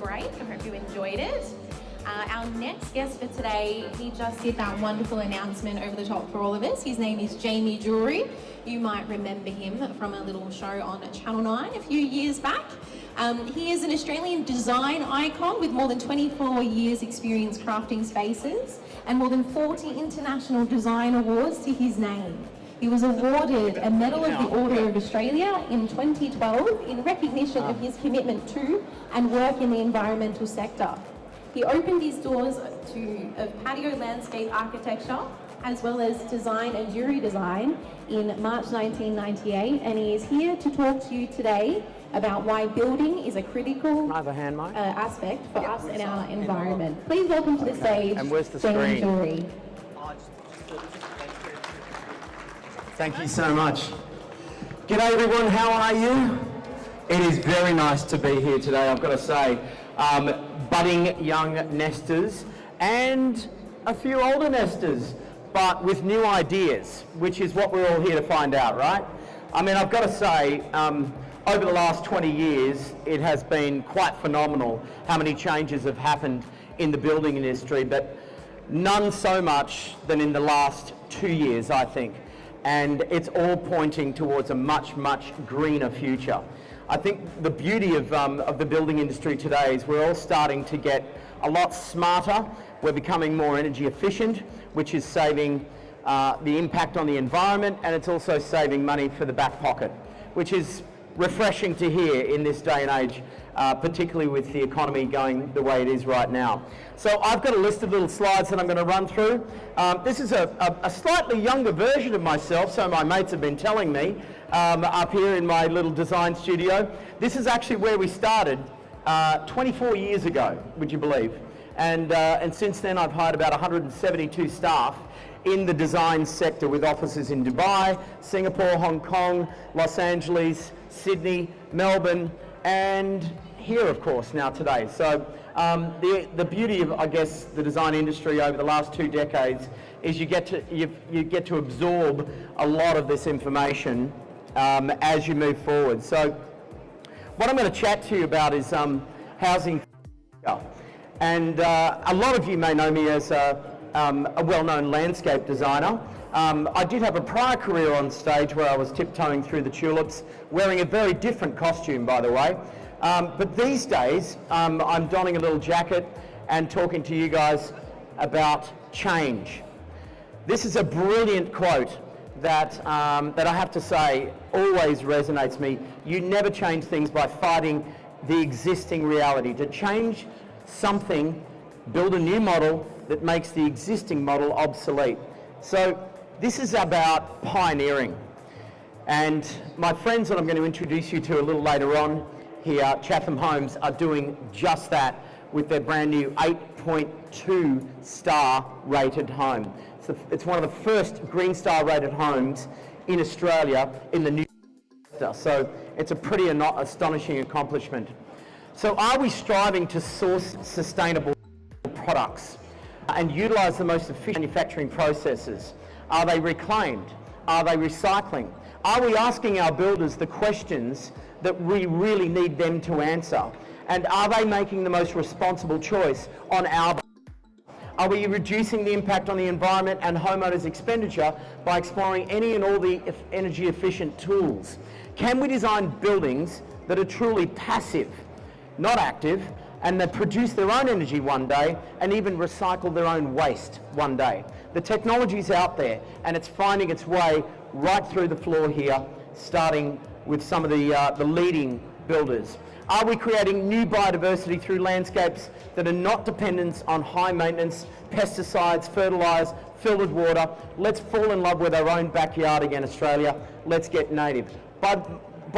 Great, I hope you enjoyed it. Our next guest for today, he just did that wonderful announcement over the top for all of us. His name is Jamie Durie. You might remember him from a little show on Channel 9 a few years back. He is an Australian design icon with more than 24 years experience crafting spaces and more than 40 international design awards to his name. He was awarded a Medal of the Order of Australia in 2012 in recognition of his commitment to and work in the environmental sector. He opened his doors of patio landscape architecture as well as design and Durie design in March 1998, and he is here to talk to you today about why building is a critical aspect for us and our environment. Please welcome to the stage, and where's the Jamie screen? Durie. Thank you so much. G'day everyone, how are you? It is very nice to be here today, I've got to say. Budding young nesters and a few older nesters. but with new ideas, which is what we're all here to find out, right? I mean, I've got to say, over the last 20 years, it has been quite phenomenal how many changes have happened in the building industry, but none so much than in the last 2 years, I think. And it's all pointing towards a much, much greener future. I think the beauty of the building industry today is we're all starting to get a lot smarter. We're becoming more energy efficient, which is saving the impact on the environment, and it's also saving money for the back pocket, which is refreshing to hear in this day and age, particularly with the economy going the way it is right now. So I've got a list of little slides that I'm going to run through. This is a slightly younger version of myself, so my mates have been telling me, up here in my little design studio. This is actually where we started 24 years ago, would you believe? And since then I've hired about 172 staff in the design sector, with offices in Dubai, Singapore, Hong Kong, Los Angeles, Sydney, Melbourne, and here, of course, now today. So the beauty of, I guess, the design industry over the last 2 decades is you get to absorb a lot of this information as you move forward. So what I'm going to chat to you about is housing. And a lot of you may know me as a well-known landscape designer. I did have a prior career on stage where I was tiptoeing through the tulips, wearing a very different costume, by the way. But these days, I'm donning a little jacket and talking to you guys about change. This is a brilliant quote that I have to say always resonates with me. You never change things by fighting the existing reality. To change something, build a new model that makes the existing model obsolete. So this is about pioneering. And my friends that I'm going to introduce you to a little later on here, Chatham Homes, are doing just that with their brand new 8.2 star rated home. So it's one of the first Green Star rated homes in Australia in the new sector. So it's a pretty astonishing accomplishment. So are we striving to source sustainable products and utilise the most efficient manufacturing processes? Are they reclaimed? Are they recycling? Are we asking our builders the questions that we really need them to answer? And are they making the most responsible choice on our behalf? Are we reducing the impact on the environment and homeowners' expenditure by exploring any and all the energy efficient tools? Can we design buildings that are truly passive, not active, and that produce their own energy one day and even recycle their own waste one day? The technology's out there and it's finding its way right through the floor here, starting with some of the leading builders. Are we creating new biodiversity through landscapes that are not dependent on high maintenance, pesticides, fertilisers, filtered water? Let's fall in love with our own backyard again, Australia. Let's get native. By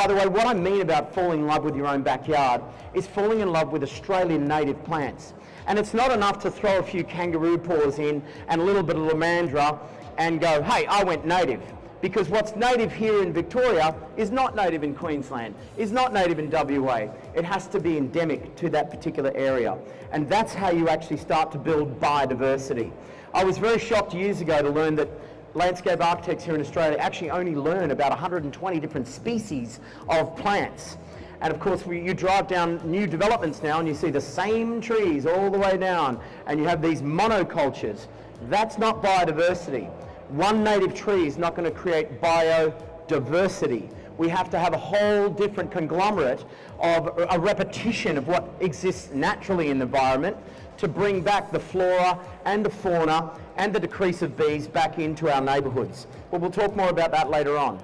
the way, what I mean about falling in love with your own backyard is falling in love with Australian native plants. And it's not enough to throw a few kangaroo paws in and a little bit of lamandra and go, hey, I went native. Because what's native here in Victoria is not native in Queensland, is not native in WA. It has to be endemic to that particular area. And that's how you actually start to build biodiversity. I was very shocked years ago to learn that landscape architects here in Australia actually only learn about 120 different species of plants. And of course, you drive down new developments now and you see the same trees all the way down, and you have these monocultures. That's not biodiversity. One native tree is not going to create biodiversity. We have to have a whole different conglomerate of a repetition of what exists naturally in the environment to bring back the flora and the fauna and the decrease of bees back into our neighbourhoods. But we'll talk more about that later on.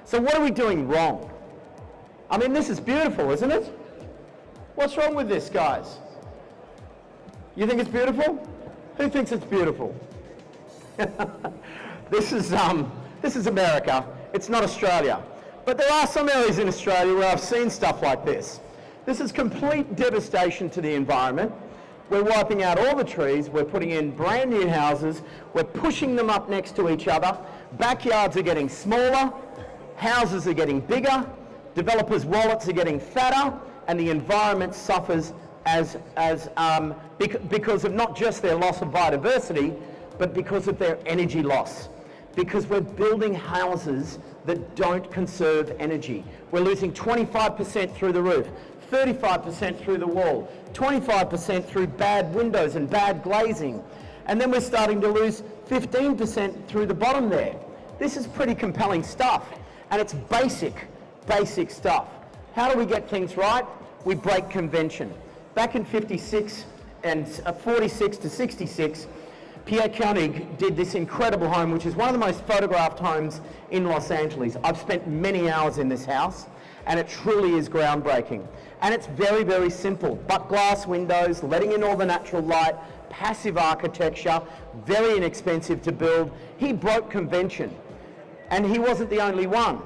So what are we doing wrong? I mean, this is beautiful, isn't it? What's wrong with this, guys? You think it's beautiful? Who thinks it's beautiful? This is America. It's not Australia. But there are some areas in Australia where I've seen stuff like this. This is complete devastation to the environment. We're wiping out all the trees, we're putting in brand new houses, we're pushing them up next to each other, backyards are getting smaller, houses are getting bigger, developers' wallets are getting fatter, and the environment suffers because of not just their loss of biodiversity, but because of their energy loss. Because we're building houses that don't conserve energy. We're losing 25% through the roof, 35% through the wall, 25% through bad windows and bad glazing. And then we're starting to lose 15% through the bottom there. This is pretty compelling stuff, and it's basic stuff. How do we get things right? We break convention. Back in 56 and 46 to 66, Pierre Koenig did this incredible home, which is one of the most photographed homes in Los Angeles. I've spent many hours in this house, and it truly is groundbreaking. And it's very, very simple. Butt glass windows, letting in all the natural light, passive architecture, very inexpensive to build. He broke convention, and he wasn't the only one.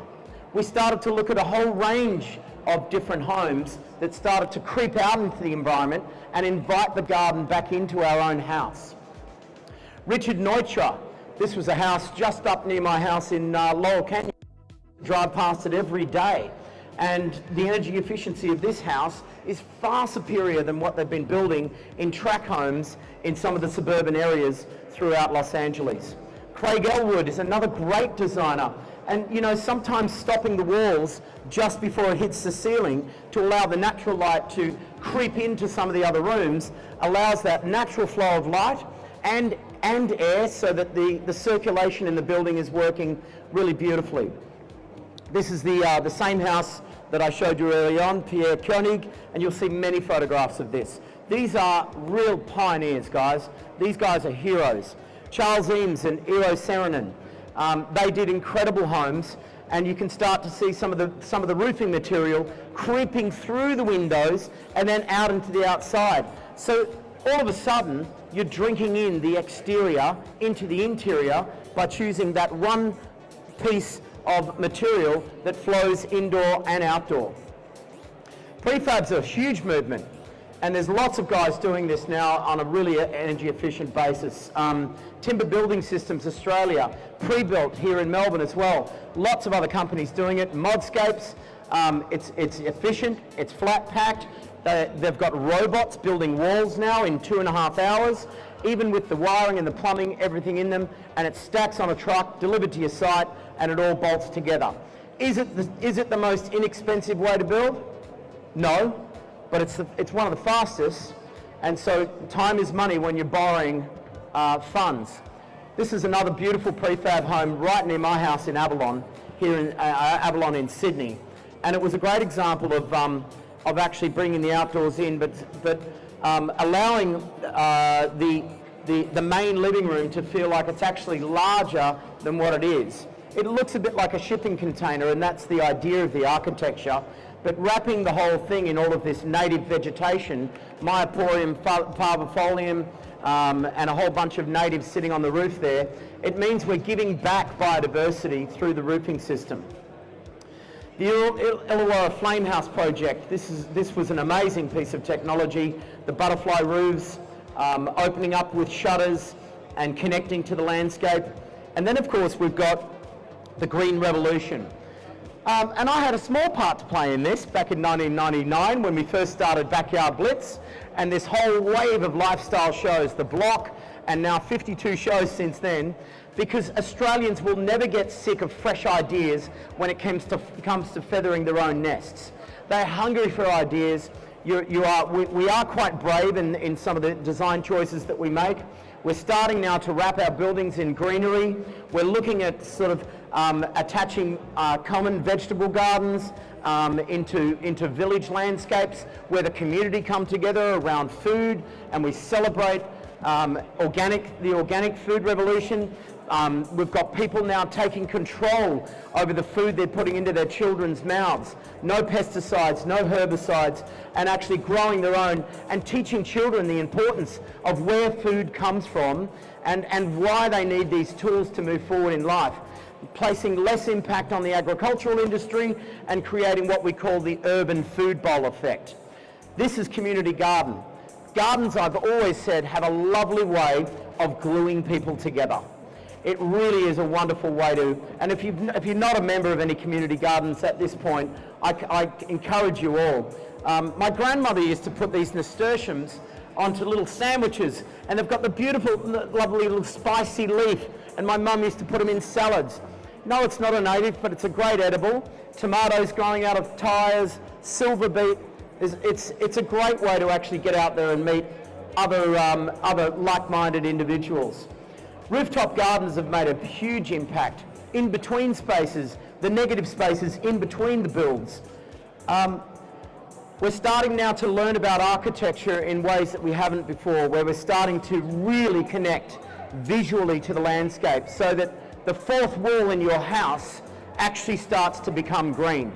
We started to look at a whole range of different homes that started to creep out into the environment and invite the garden back into our own house. Richard Neucher, this was a house just up near my house in Laurel Canyon. Drive past it every day, and the energy efficiency of this house is far superior than what they've been building in tract homes in some of the suburban areas throughout Los Angeles. Craig Elwood is another great designer, and you know, sometimes stopping the walls just before it hits the ceiling to allow the natural light to creep into some of the other rooms allows that natural flow of light and air, so that the circulation in the building is working really beautifully. This is the same house that I showed you early on, Pierre Koenig, and you'll see many photographs of this. These are real pioneers, guys. These guys are heroes. Charles Eames and Eero Saarinen, they did incredible homes, and you can start to see some of the roofing material creeping through the windows and then out into the outside. So all of a sudden, you're drinking in the exterior into the interior by choosing that one piece of material that flows indoor and outdoor. Prefab's a huge movement, and there's lots of guys doing this now on a really energy efficient basis. Timber Building Systems Australia, pre-built here in Melbourne as well. Lots of other companies doing it. Modscapes, it's efficient, it's flat packed. They've got robots building walls now in 2.5 hours, even with the wiring and the plumbing, everything in them, and it stacks on a truck, delivered to your site, and it all bolts together. Is it the most inexpensive way to build? No, but it's one of the fastest, and so time is money when you're borrowing funds. This is another beautiful prefab home right near my house in Avalon, here in Avalon in Sydney, and it was a great example of actually bringing the outdoors in, but allowing the main living room to feel like it's actually larger than what it is. It looks a bit like a shipping container, and that's the idea of the architecture, but wrapping the whole thing in all of this native vegetation, Myoporium parvifolium, and a whole bunch of natives sitting on the roof there, it means we're giving back biodiversity through the roofing system. The Illawarra Flame House project, this was an amazing piece of technology. The butterfly roofs, opening up with shutters and connecting to the landscape. And then of course we've got the Green Revolution. And I had a small part to play in this back in 1999 when we first started Backyard Blitz, and this whole wave of lifestyle shows, The Block, and now 52 shows since then, because Australians will never get sick of fresh ideas when it comes to feathering their own nests. They're hungry for ideas. We are quite brave in some of the design choices that we make. We're starting now to wrap our buildings in greenery. We're looking at sort of attaching common vegetable gardens into village landscapes where the community come together around food, and we celebrate the organic food revolution. We've got people now taking control over the food they're putting into their children's mouths. No pesticides, no herbicides, and actually growing their own and teaching children the importance of where food comes from and why they need these tools to move forward in life. Placing less impact on the agricultural industry and creating what we call the urban food bowl effect. This is community garden. Gardens, I've always said, have a lovely way of gluing people together. It really is a wonderful way to, and if you're not a member of any community gardens at this point, I encourage you all. My grandmother used to put these nasturtiums onto little sandwiches, and they've got the beautiful, lovely little spicy leaf, and my mum used to put them in salads. No, it's not a native, but it's a great edible. Tomatoes growing out of tyres, silver beet. It's a great way to actually get out there and meet other like-minded individuals. Rooftop gardens have made a huge impact in between spaces, the negative spaces in between the builds. We're starting now to learn about architecture in ways that we haven't before, where we're starting to really connect visually to the landscape so that the fourth wall in your house actually starts to become green.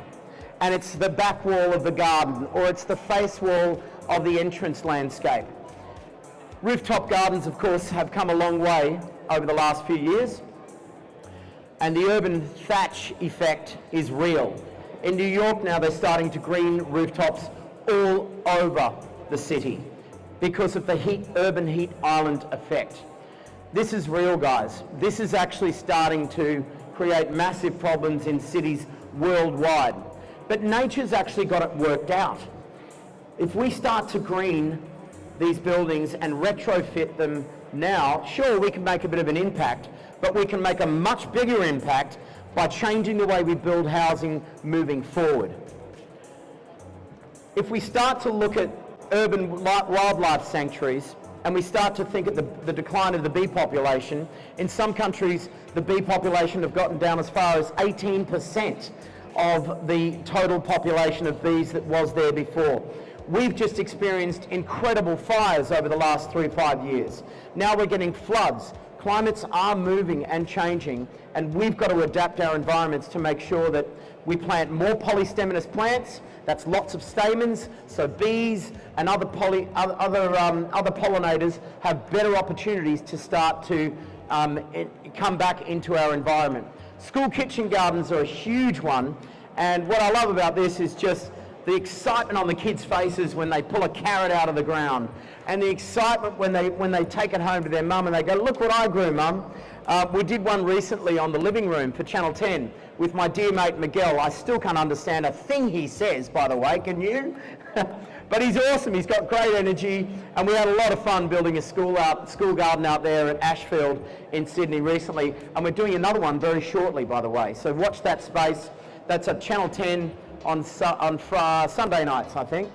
And it's the back wall of the garden, or it's the face wall of the entrance landscape. Rooftop gardens, of course, have come a long way over the last few years, and the urban thatch effect is real. In New York now, they're starting to green rooftops all over the city because of the urban heat island effect. This is real, guys. This is actually starting to create massive problems in cities worldwide. But nature's actually got it worked out. If we start to green these buildings and retrofit them now, sure, we can make a bit of an impact, but we can make a much bigger impact by changing the way we build housing moving forward. If we start to look at urban wildlife sanctuaries, and we start to think at the decline of the bee population, in some countries the bee population have gotten down as far as 18% of the total population of bees that was there before. We've just experienced incredible fires over the last 3 to 5 years. Now we're getting floods. Climates are moving and changing, and we've got to adapt our environments to make sure that we plant more polystaminous plants. That's lots of stamens, so bees and other pollinators have better opportunities to start to come back into our environment. School kitchen gardens are a huge one, and what I love about this is just the excitement on the kids' faces when they pull a carrot out of the ground, and the excitement when they take it home to their mum and they go, "Look what I grew, Mum." We did one recently on the living room for Channel 10 with my dear mate Miguel. I still can't understand a thing he says, by the way, can you? But he's awesome, he's got great energy, and we had a lot of fun building a school garden out there at Ashfield in Sydney recently, and we're doing another one very shortly, by the way. So watch that space. That's at Channel 10 on Sunday nights, I think.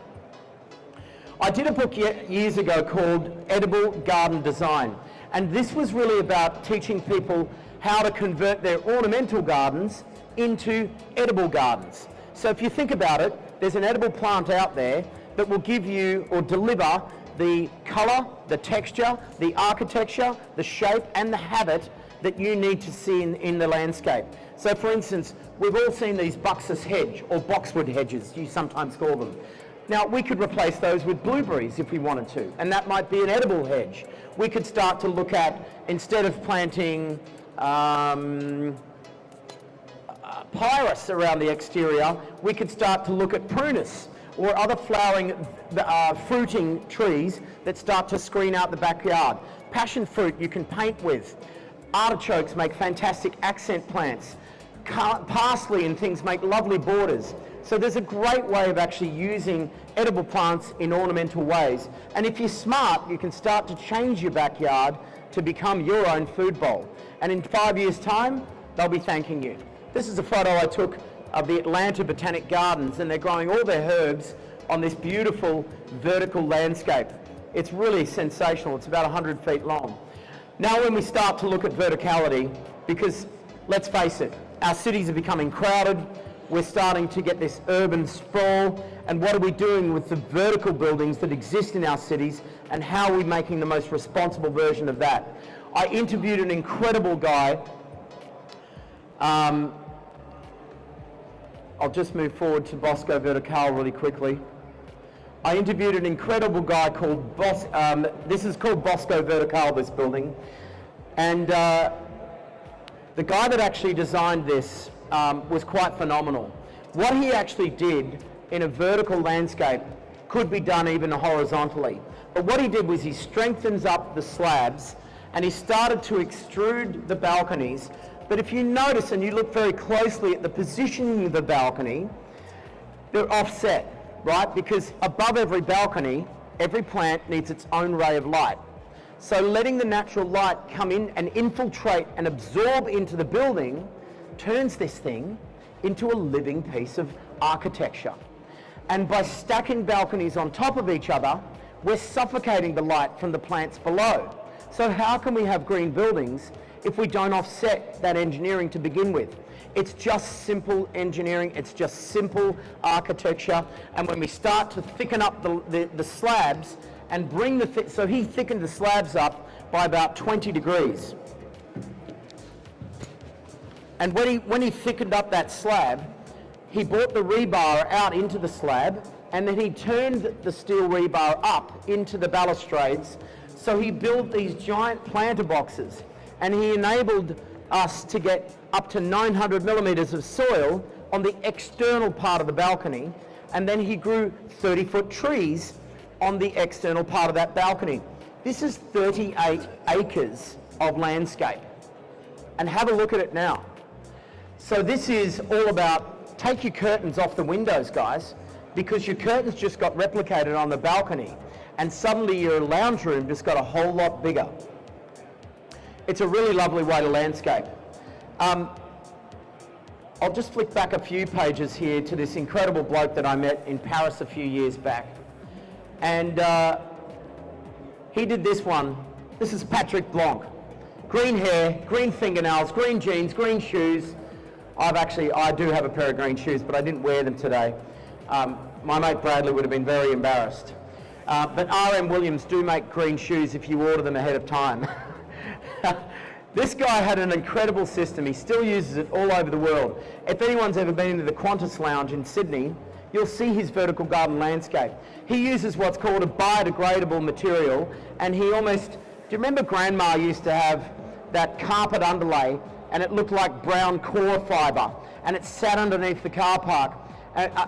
I did a book years ago called Edible Garden Design, and this was really about teaching people how to convert their ornamental gardens into edible gardens. So if you think about it, there's an edible plant out there that will give you or deliver the colour, the texture, the architecture, the shape and the habit that you need to see in the landscape. So for instance, we've all seen these Buxus hedge or boxwood hedges, you sometimes call them. Now we could replace those with blueberries if we wanted to, and that might be an edible hedge. We could start to look at, instead of planting pyrus around the exterior, we could start to look at prunus or other flowering, fruiting trees that start to screen out the backyard. Passion fruit you can paint with. Artichokes make fantastic accent plants. Parsley and things make lovely borders. So there's a great way of actually using edible plants in ornamental ways. And if you're smart, you can start to change your backyard to become your own food bowl. And in 5 years' time, they'll be thanking you. This is a photo I took of the Atlanta Botanic Gardens, and they're growing all their herbs on this beautiful vertical landscape. It's really sensational. It's about 100 feet long. Now when we start to look at verticality, because let's face it, our cities are becoming crowded, we're starting to get this urban sprawl, and what are we doing with the vertical buildings that exist in our cities, and how are we making the most responsible version of that? I interviewed an incredible guy. I'll just move forward to Bosco Vertical really quickly. I interviewed an incredible guy called this is called Bosco Vertical, this building, and the guy that actually designed this was quite phenomenal. What he actually did in a vertical landscape could be done even horizontally. But what he did was he strengthens up the slabs and he started to extrude the balconies. But if you notice and you look very closely at the positioning of the balcony, they're offset, right? Because above every balcony, every plant needs its own ray of light. So letting the natural light come in and infiltrate and absorb into the building turns this thing into a living piece of architecture. And by stacking balconies on top of each other, we're suffocating the light from the plants below. So how can we have green buildings if we don't offset that engineering to begin with? It's just simple engineering, it's just simple architecture, and when we start to thicken up the slabs and bring so he thickened the slabs up by about 20 degrees. And when he thickened up that slab, he brought the rebar out into the slab, and then he turned the steel rebar up into the balustrades. So he built these giant planter boxes, and he enabled us to get up to 900 millimeters of soil on the external part of the balcony, and then he grew 30-foot trees on the external part of that balcony. This is 38 acres of landscape, and have a look at it now. So this is all about, take your curtains off the windows, guys, because your curtains just got replicated on the balcony, and suddenly your lounge room just got a whole lot bigger. It's a really lovely way to landscape. I'll just flick back a few pages here to this incredible bloke that I met in Paris a few years back. And he did this one. This is Patrick Blanc. Green hair, green fingernails, green jeans, green shoes. I do have a pair of green shoes, but I didn't wear them today. My mate Bradley would have been very embarrassed. But RM Williams do make green shoes if you order them ahead of time. This guy had an incredible system. He still uses it all over the world. If anyone's ever been into the Qantas Lounge in Sydney, you'll see his vertical garden landscape. He uses what's called a biodegradable material, and he almost, do you remember Grandma used to have that carpet underlay, and it looked like brown core fibre, and it sat underneath the car park,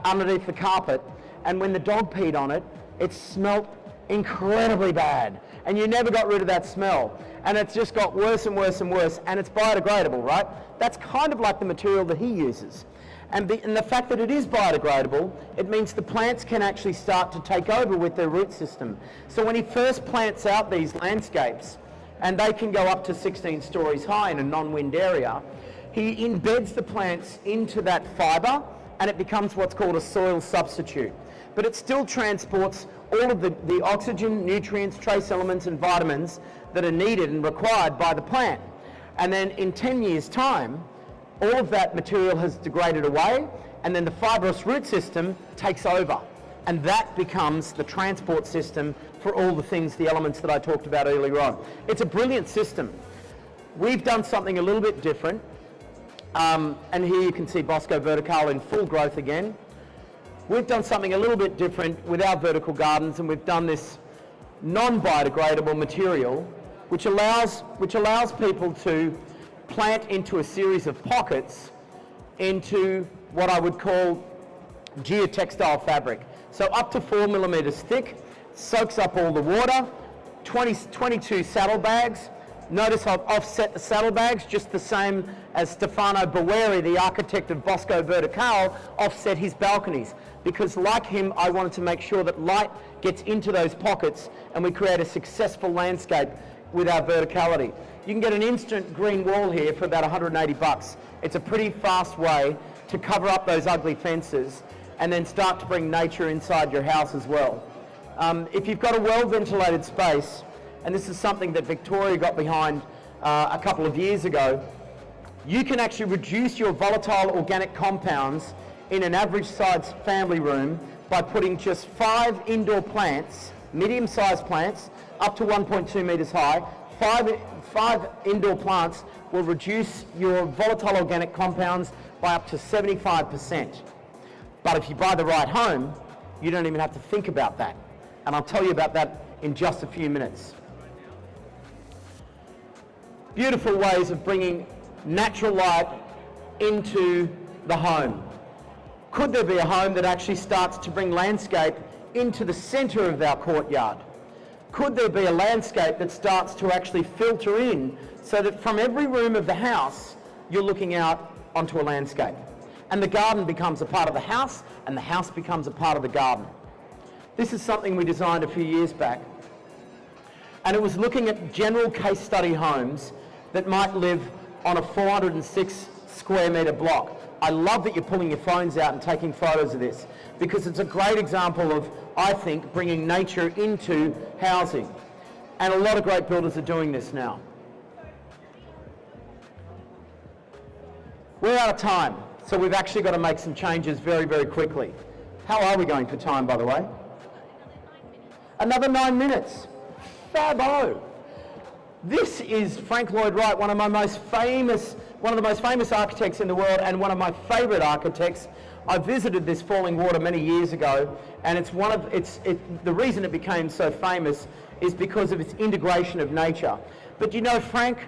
underneath the carpet, and when the dog peed on it, it smelt incredibly bad, and you never got rid of that smell, and it's just got worse and worse and worse, and it's biodegradable, right? That's kind of like the material that he uses. And the fact that it is biodegradable, it means the plants can actually start to take over with their root system. So when he first plants out these landscapes, and they can go up to 16 stories high in a non-wind area, he embeds the plants into that fibre, and it becomes what's called a soil substitute. But it still transports all of the oxygen, nutrients, trace elements and vitamins that are needed and required by the plant. And then in 10 years' time, all of that material has degraded away, and then the fibrous root system takes over. And that becomes the transport system for all the things, the elements that I talked about earlier on. It's a brilliant system. We've done something a little bit different. And here you can see Bosco Vertical in full growth again. We've done something a little bit different with our vertical gardens, and we've done this non-biodegradable material, which allows people to plant into a series of pockets into what I would call geotextile fabric. So up to 4 millimeters thick, soaks up all the water, 22 saddlebags. Notice I've offset the saddlebags just the same as Stefano Boeri, the architect of Bosco Vertical, offset his balconies. Because like him, I wanted to make sure that light gets into those pockets and we create a successful landscape with our verticality. You can get an instant green wall here for about 180 bucks. It's a pretty fast way to cover up those ugly fences and then start to bring nature inside your house as well. If you've got a well-ventilated space, and this is something that Victoria got behind a couple of years ago, you can actually reduce your volatile organic compounds in an average-sized family room by putting just 5 indoor plants, medium-sized plants, up to 1.2 metres high. 5 indoor plants will reduce your volatile organic compounds by up to 75%. But if you buy the right home, you don't even have to think about that. And I'll tell you about that in just a few minutes. Beautiful ways of bringing natural light into the home. Could there be a home that actually starts to bring landscape into the centre of our courtyard? Could there be a landscape that starts to actually filter in so that from every room of the house, you're looking out onto a landscape? And the garden becomes a part of the house, and the house becomes a part of the garden. This is something we designed a few years back. And it was looking at general case study homes that might live on a 406 square metre block. I love that you're pulling your phones out and taking photos of this, because it's a great example of, I think, bringing nature into housing. And a lot of great builders are doing this now. We're out of time, so we've actually got to make some changes very, very quickly. How are we going for time, by the way? Another 9 minutes. Fabo. This is Frank Lloyd Wright, one of the most famous architects in the world, and one of my favourite architects. I visited this falling water many years ago, and the reason it became so famous is because of its integration of nature. But you know, Frank,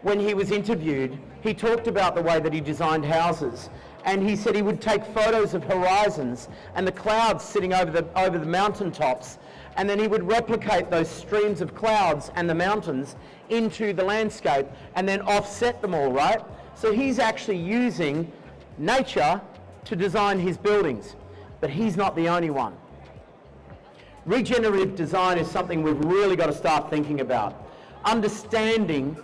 when he was interviewed, he talked about the way that he designed houses, and he said he would take photos of horizons and the clouds sitting over the mountaintops, and then he would replicate those streams of clouds and the mountains into the landscape and then offset them all, right? So he's actually using nature to design his buildings, but he's not the only one. Regenerative design is something we've really got to start thinking about. Understanding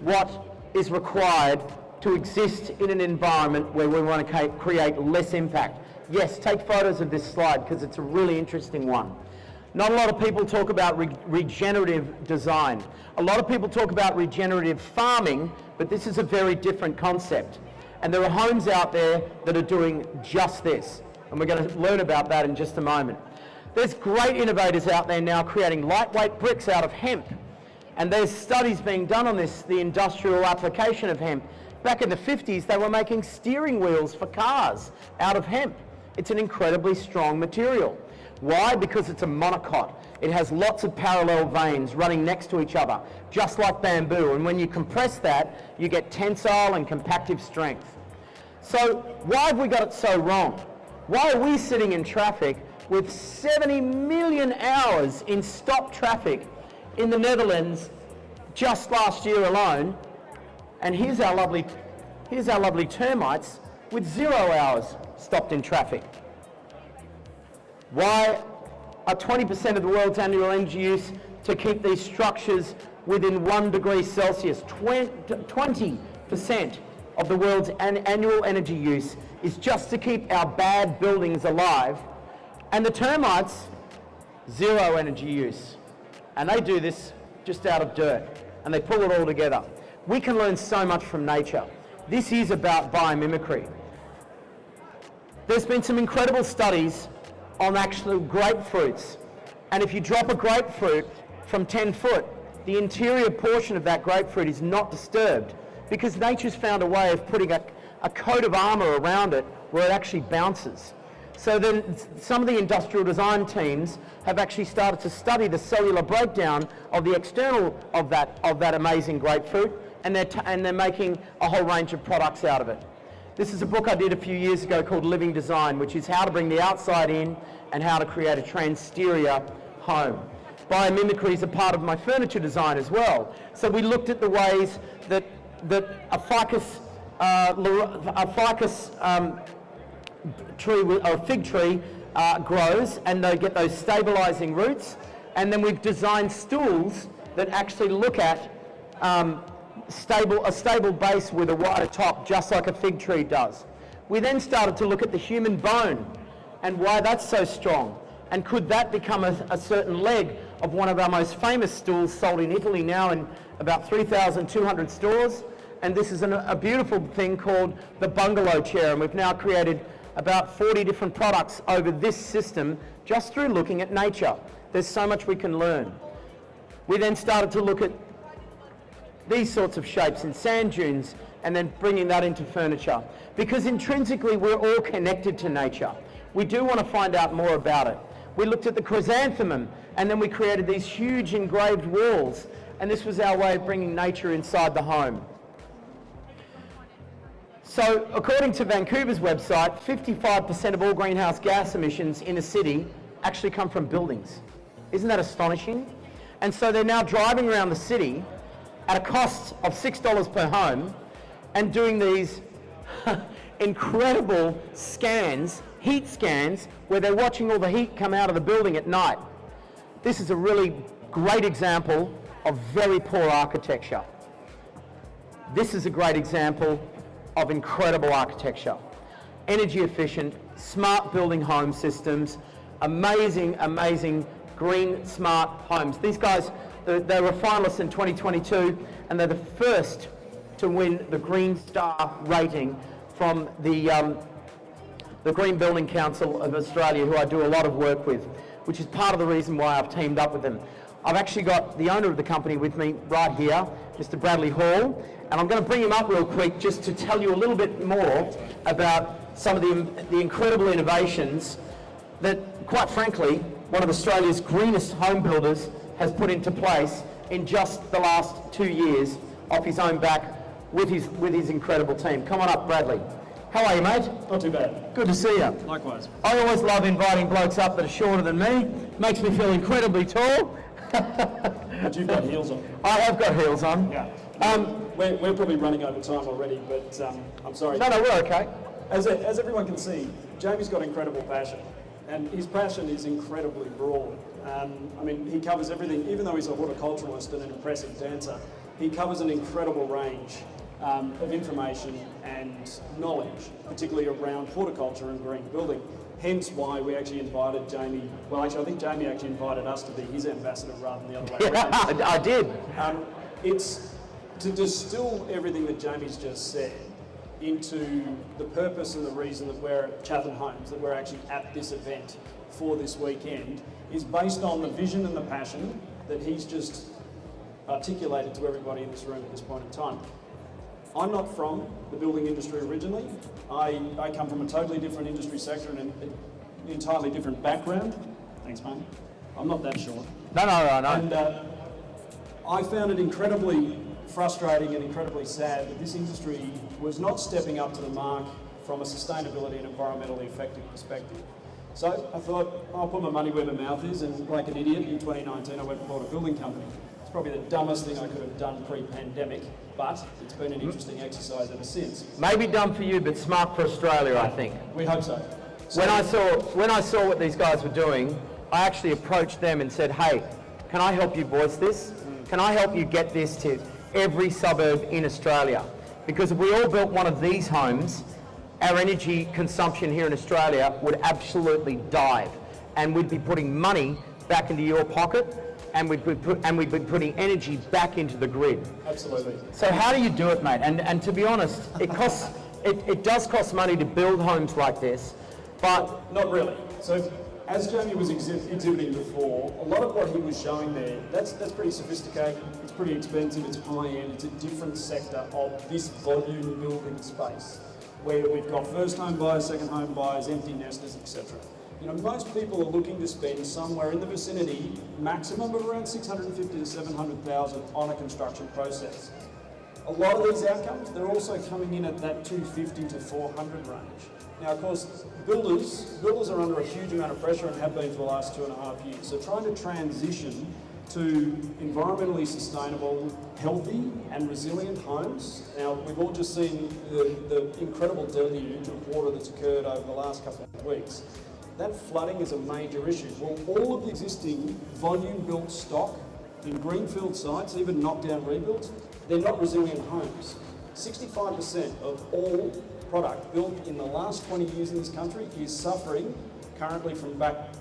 what is required to exist in an environment where we want to create less impact. Yes, take photos of this slide because it's a really interesting one. Not a lot of people talk about regenerative design. A lot of people talk about regenerative farming, but this is a very different concept. And there are homes out there that are doing just this. And we're going to learn about that in just a moment. There's great innovators out there now creating lightweight bricks out of hemp. And there's studies being done on this, the industrial application of hemp. Back in the 50s, they were making steering wheels for cars out of hemp. It's an incredibly strong material. Why? Because it's a monocot. It has lots of parallel veins running next to each other, just like bamboo. And when you compress that, you get tensile and compactive strength. So why have we got it so wrong? Why are we sitting in traffic with 70 million hours in stopped traffic in the Netherlands just last year alone? And here's our lovely termites with 0 hours stopped in traffic. Why are 20% of the world's annual energy use to keep these structures within 1 degree Celsius? 20% of the world's annual energy use is just to keep our bad buildings alive. And the termites, 0 energy use. And they do this just out of dirt, and they pull it all together. We can learn so much from nature. This is about biomimicry. There's been some incredible studies on actual grapefruits. And if you drop a grapefruit from 10 foot, the interior portion of that grapefruit is not disturbed because nature's found a way of putting a coat of armour around it where it actually bounces. So then some of the industrial design teams have actually started to study the cellular breakdown of the external of that amazing grapefruit, and they're making a whole range of products out of it. This is a book I did a few years ago called Living Design, which is how to bring the outside in and how to create a transterior home. Biomimicry is a part of my furniture design as well. So we looked at the ways that a ficus tree or a fig tree grows, and they get those stabilizing roots. And then we've designed stools that actually look at a stable base with a wider top, just like a fig tree does. We then started to look at the human bone and why that's so strong. And could that become a certain leg of one of our most famous stools sold in Italy now in about 3,200 stores? And this is a beautiful thing called the Bungalow Chair, and we've now created about 40 different products over this system just through looking at nature. There's so much we can learn. We then started to look at these sorts of shapes in sand dunes and then bringing that into furniture. Because intrinsically we're all connected to nature. We do want to find out more about it. We looked at the chrysanthemum, and then we created these huge engraved walls, and this was our way of bringing nature inside the home. So according to Vancouver's website, 55% of all greenhouse gas emissions in a city actually come from buildings. Isn't that astonishing? And so they're now driving around the city at a cost of $6 per home and doing these incredible scans heat scans where they're watching all the heat come out of the building at night. This is a really great example of very poor architecture. This is a great example of incredible architecture. Energy efficient, smart building home systems, amazing, amazing green smart homes. These guys, they were finalists in 2022 and they're the first to win the Green Star rating from the Green Building Council of Australia, who I do a lot of work with, which is part of the reason why I've teamed up with them. I've actually got the owner of the company with me right here, Mr. Bradley Hall, and I'm going to bring him up real quick just to tell you a little bit more about some of the incredible innovations that, quite frankly, one of Australia's greenest home builders has put into place in just the last 2 years off his own back with his incredible team. Come on up, Bradley. How are you, mate? Not too bad. Good to see you. Likewise. I always love inviting blokes up that are shorter than me. Makes me feel incredibly tall. But you've got heels on. I have got heels on. Yeah. We're probably running over time already, but I'm sorry. No, we're okay. As everyone can see, Jamie's got incredible passion, and his passion is incredibly broad. I mean, he covers everything. Even though he's a horticulturalist and an impressive dancer, he covers an incredible range of information and knowledge, particularly around horticulture and green building. Hence why we actually invited Jamie. Well, actually, I think Jamie actually invited us to be his ambassador rather than the other way around. Yeah, I did. It's to distill everything that Jamie's just said into the purpose and the reason that we're at Chatham Homes, that we're actually at this event for this weekend, is based on the vision and the passion that he's just articulated to everybody in this room at this point in time. I'm not from the building industry originally. I come from a totally different industry sector and an entirely different background. Thanks, mate. I'm not that short. No. And I found it incredibly frustrating and incredibly sad that this industry was not stepping up to the mark from a sustainability and environmentally effective perspective. So I thought, I'll put my money where my mouth is, and like an idiot, in 2019 I went and bought a building company. It's probably the dumbest thing I could have done pre-pandemic, but it's been an interesting exercise ever since. Maybe dumb for you, but smart for Australia, I think. We hope so. When I saw what these guys were doing, I actually approached them and said, hey, can I help you voice this? Can I help you get this to every suburb in Australia? Because if we all built one of these homes, our energy consumption here in Australia would absolutely dive, and we'd be putting money back into your pocket, and we'd be putting energy back into the grid. Absolutely. So how do you do it, mate? And to be honest, it does cost money to build homes like this, but not really. So as Jamie was exhibiting before, a lot of what he was showing there, that's pretty sophisticated, it's pretty expensive, it's high-end, it's a different sector of this volume building space, where we've got first home buyers, second home buyers, empty nesters, etc. You know, most people are looking to spend somewhere in the vicinity, maximum of around 650 to 700,000 on a construction process. A lot of these outcomes, they're also coming in at that 250 to 400 range. Now, of course, builders are under a huge amount of pressure and have been for the last 2.5 years. So trying to transition to environmentally sustainable, healthy and resilient homes. Now, we've all just seen the incredible deluge of water that's occurred over the last couple of weeks. That flooding is a major issue. Well, all of the existing volume-built stock in greenfield sites, even knockdown rebuilds, they're not resilient homes. 65% of all product built in the last 20 years in this country is suffering currently from black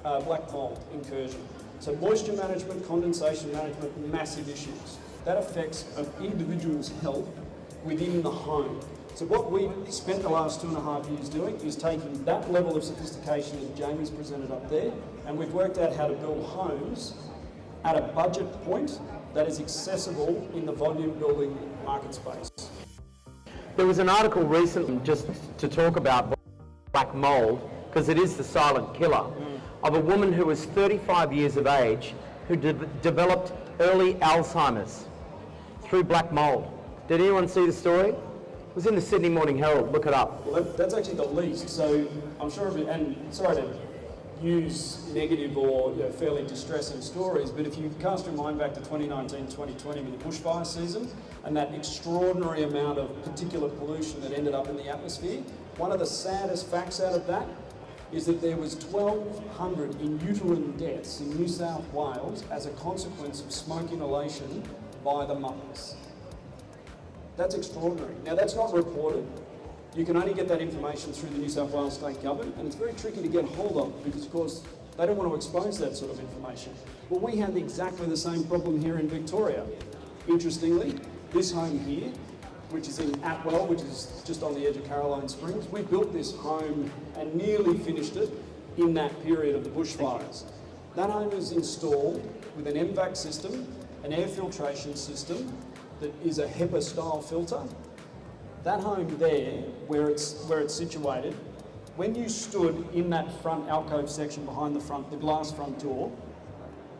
mold incursion. So moisture management, condensation management, massive issues. That affects an individual's health within the home. So what we've spent the last 2.5 years doing is taking that level of sophistication that Jamie's presented up there, and we've worked out how to build homes at a budget point that is accessible in the volume building market space. there was an article recently just to talk about black mold, because it is the silent killer, of a woman who was 35 years of age who developed early Alzheimer's through black mold. Did anyone see the story? It was in the Sydney Morning Herald. Look it up. Well, that's actually the least. So I'm sure, and sorry to use negative or fairly distressing stories, but if you cast your mind back to 2019, 2020 with the bushfire season and that extraordinary amount of particulate pollution that ended up in the atmosphere, one of the saddest facts out of that is that there was 1,200 in uterine deaths in New South Wales as a consequence of smoke inhalation by the mothers. That's extraordinary. Now that's not reported. You can only get that information through the New South Wales State Government, and it's very tricky to get hold of because, of course, they don't want to expose that sort of information. Well, we had exactly the same problem here in Victoria. Interestingly, this home here, which is in Atwell, which is just on the edge of Caroline Springs, we built this home and nearly finished it in that period of the bushfires. That home is installed with an MVAC system, an air filtration system that is a HEPA style filter. That home there, where it's situated, when you stood in that front alcove section behind the glass front door,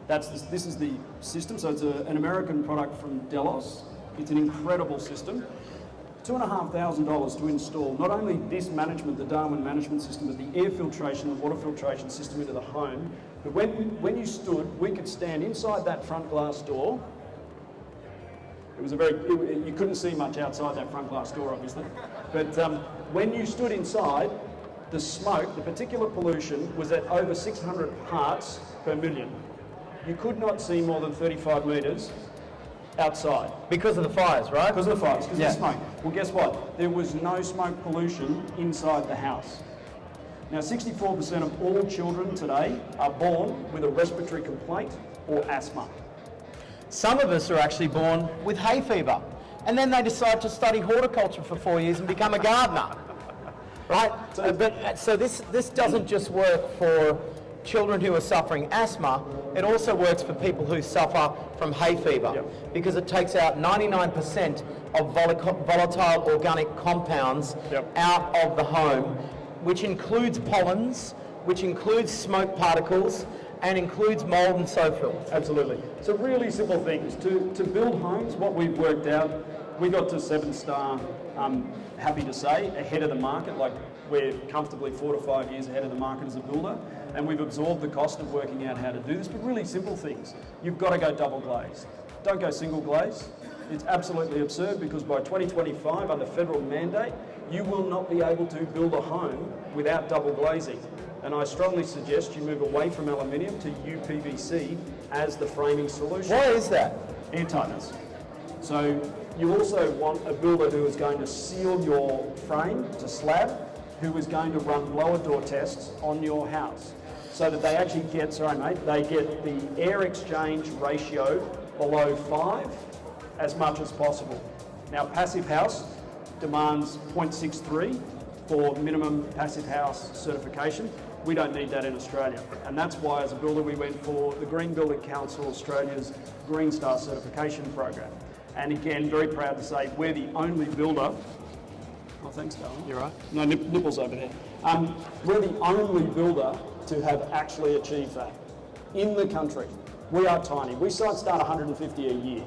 this is the system. So it's an American product from Delos. It's an incredible system. $2,500 to install not only this management, the Darwin management system, but the air filtration and water filtration system into the home. But when you stood, we could stand inside that front glass door. It was you couldn't see much outside that front glass door, obviously. But when you stood inside, the smoke, the particulate pollution, was at over 600 parts per million. You could not see more than 35 metres outside. Because of the fires, right? Because of the fires, because of the smoke. Well, guess what? There was no smoke pollution inside the house. Now, 64% of all children today are born with a respiratory complaint or asthma. Some of us are actually born with hay fever, and then they decide to study horticulture for 4 years and become a gardener, right? So this doesn't just work for children who are suffering asthma, it also works for people who suffer from hay fever, because it takes out 99% of volatile organic compounds out of the home, which includes pollens, which includes smoke particles, and includes mold and so forth. Absolutely. So really simple things. To build homes, what we've worked out, we got to 7-star, happy to say, ahead of the market. Like, we're comfortably 4 to 5 years ahead of the market as a builder, and we've absorbed the cost of working out how to do this, but really simple things. You've got to go double glaze. Don't go single glaze. It's absolutely absurd, because by 2025, under federal mandate, you will not be able to build a home without double glazing. And I strongly suggest you move away from aluminium to UPVC as the framing solution. Why is that? Air tightness. So you also want a builder who is going to seal your frame to slab, who is going to run blower door tests on your house, so that they actually get, they get the air exchange ratio below 5 as much as possible. Now, Passive House demands 0.63 for minimum Passive House certification. We don't need that in Australia, and that's why as a builder we went for the Green Building Council Australia's Green Star certification program. And again, very proud to say we're the only builder. Oh, thanks, darling. You're right. No, nipples over there. We're the only builder to have actually achieved that in the country. We are tiny. We site start 150 a year.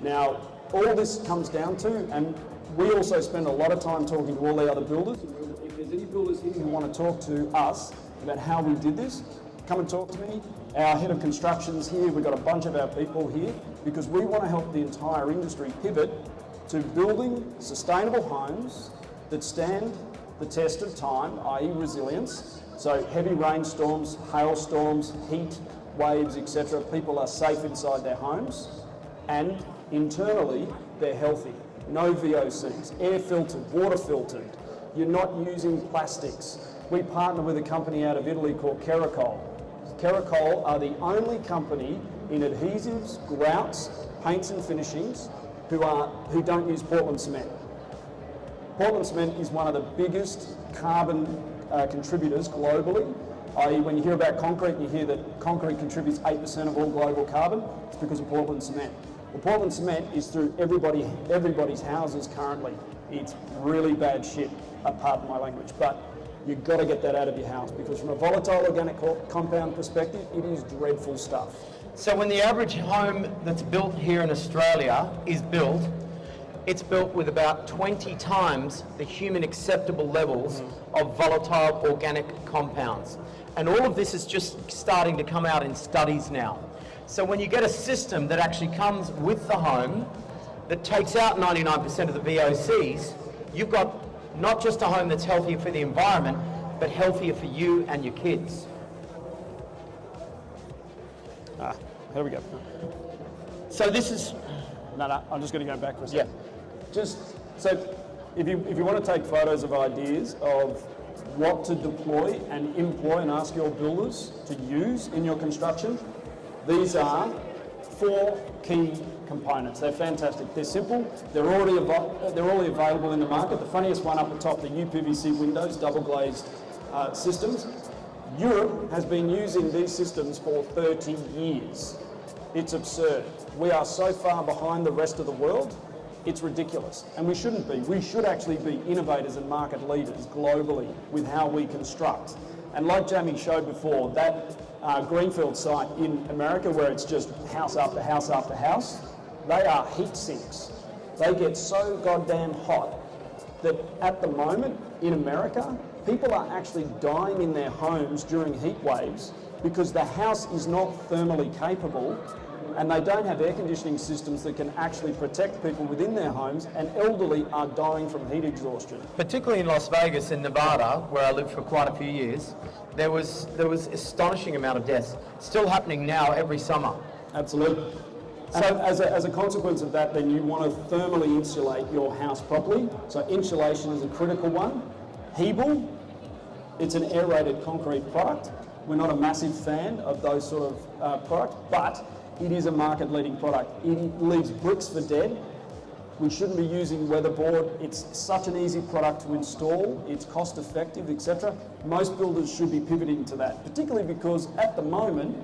Now, all this comes down to, and we also spend a lot of time talking to all the other builders. If there's any builders here who want to talk to us about how we did this, come and talk to me. Our head of construction's here. We've got a bunch of our people here, because we want to help the entire industry pivot to building sustainable homes that stand the test of time, i.e. resilience. So heavy rainstorms, hailstorms, heat waves, etc. People are safe inside their homes, and internally they're healthy. No VOCs, air filtered, water filtered. You're not using plastics. We partner with a company out of Italy called Caracol. Caracol are the only company in adhesives, grouts, paints and finishings who don't use Portland cement. Portland cement is one of the biggest carbon contributors globally. I.e. when you hear about concrete, you hear that concrete contributes 8% of all global carbon. It's because of Portland cement. Well, Portland cement is through everybody's houses currently. It's really bad shit, pardon my language, but you've got to get that out of your house, because from a volatile organic compound perspective, it is dreadful stuff. So when the average home that's built here in Australia is built, it's built with about 20 times the human acceptable levels of volatile organic compounds. And all of this is just starting to come out in studies now. So when you get a system that actually comes with the home that takes out 99% of the VOCs, you've got not just a home that's healthier for the environment, but healthier for you and your kids. Here we go. So this is, No, I'm just going to go back for a yeah. second. Just so, if you want to take photos of ideas of what to deploy and employ and ask your builders to use in your construction, these are 4 key components. They're fantastic. They're simple. They're already available in the market. The funniest one up the top, the UPVC windows, double glazed systems. Europe has been using these systems for 30 years. It's absurd. We are so far behind the rest of the world, it's ridiculous. And we shouldn't be. We should actually be innovators and market leaders globally with how we construct. And like Jamie showed before, that greenfield site in America where it's just house after house after house, they are heat sinks. They get so goddamn hot that at the moment in America, people are actually dying in their homes during heat waves because the house is not thermally capable and they don't have air conditioning systems that can actually protect people within their homes, and elderly are dying from heat exhaustion. Particularly in Las Vegas in Nevada, where I lived for quite a few years, there was astonishing amount of deaths. Still happening now every summer. Absolutely. So as a consequence of that, then you want to thermally insulate your house properly. So insulation is a critical one. Hebel, it's an aerated concrete product. We're not a massive fan of those sort of products, but it is a market-leading product. It leaves bricks for dead. We shouldn't be using weatherboard. It's such an easy product to install. It's cost-effective, etc. Most builders should be pivoting to that, particularly because at the moment,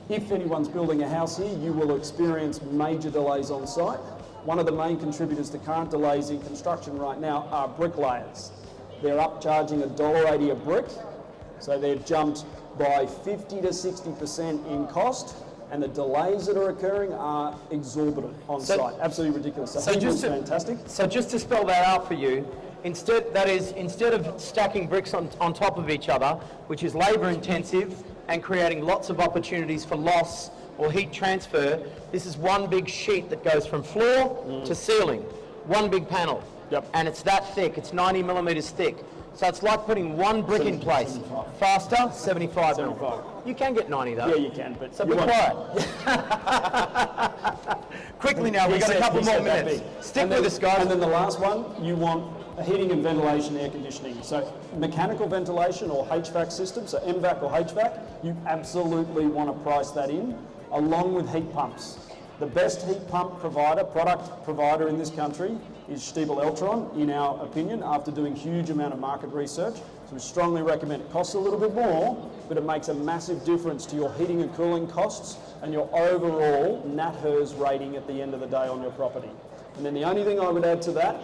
if anyone's building a house here, you will experience major delays on site. One of the main contributors to current delays in construction right now are bricklayers. They're upcharging $1.80 a brick, so they've jumped by 50 to 60% in cost, and the delays that are occurring are exorbitant on site. Absolutely ridiculous. So just fantastic. So just to spell that out for you, instead of stacking bricks on top of each other, which is labour intensive and creating lots of opportunities for loss or heat transfer, this is one big sheet that goes from floor to ceiling, one big panel. Yep. And it's that thick, it's 90 millimetres thick. So it's like putting one brick in place. 75. Faster, 75 75. mil. You can get 90 though. Yeah, you can, but So be quiet. Quickly now, we've got a couple more minutes. Stick with us, guys. And then the last one, you want a heating and ventilation, air conditioning. So mechanical ventilation or HVAC system, so MVAC or HVAC, you absolutely want to price that in, along with heat pumps. The best heat pump product provider in this country is Stiebel-Eltron, in our opinion, after doing huge amount of market research. So we strongly recommend it. It costs a little bit more, but it makes a massive difference to your heating and cooling costs and your overall NatHERS rating at the end of the day on your property. And then the only thing I would add to that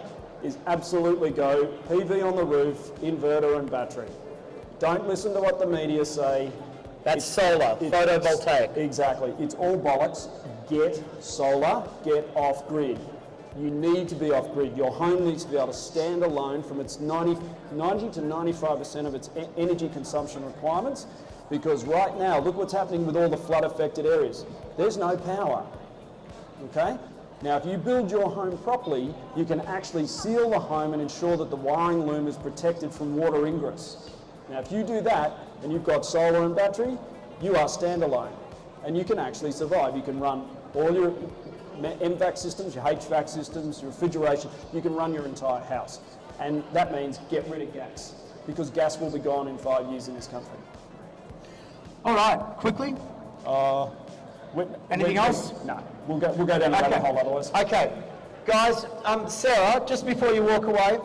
is absolutely go PV on the roof, inverter and battery. Don't listen to what the media say. That's solar, photovoltaic. Exactly. It's all bollocks. Get solar, get off grid. You need to be off grid. Your home needs to be able to stand alone from its 90 to 95% of its energy consumption requirements, because right now, look what's happening with all the flood affected areas. There's no power, okay? Now, if you build your home properly, you can actually seal the home and ensure that the wiring loom is protected from water ingress. Now, if you do that, and you've got solar and battery, you are standalone, and you can actually survive. You can run all your MVAC systems, your HVAC systems, your refrigeration, you can run your entire house. And that means get rid of gas, because gas will be gone in 5 years in this country. All right, quickly. Anything else? No, we'll go down a rabbit hole otherwise. Okay, guys, Sarah, just before you walk away,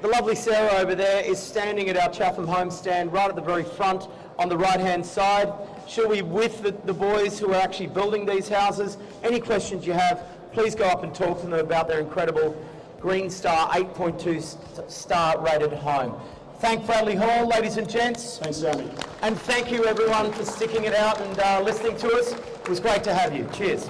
the lovely Sarah over there is standing at our Chatham home stand right at the very front on the right-hand side. She'll be with the boys who are actually building these houses. Any questions you have, please go up and talk to them about their incredible Green Star 8.2 star rated home. Thank Bradley Hall, ladies and gents. Thanks, Jamie. And thank you everyone for sticking it out and listening to us. It was great to have you. Cheers.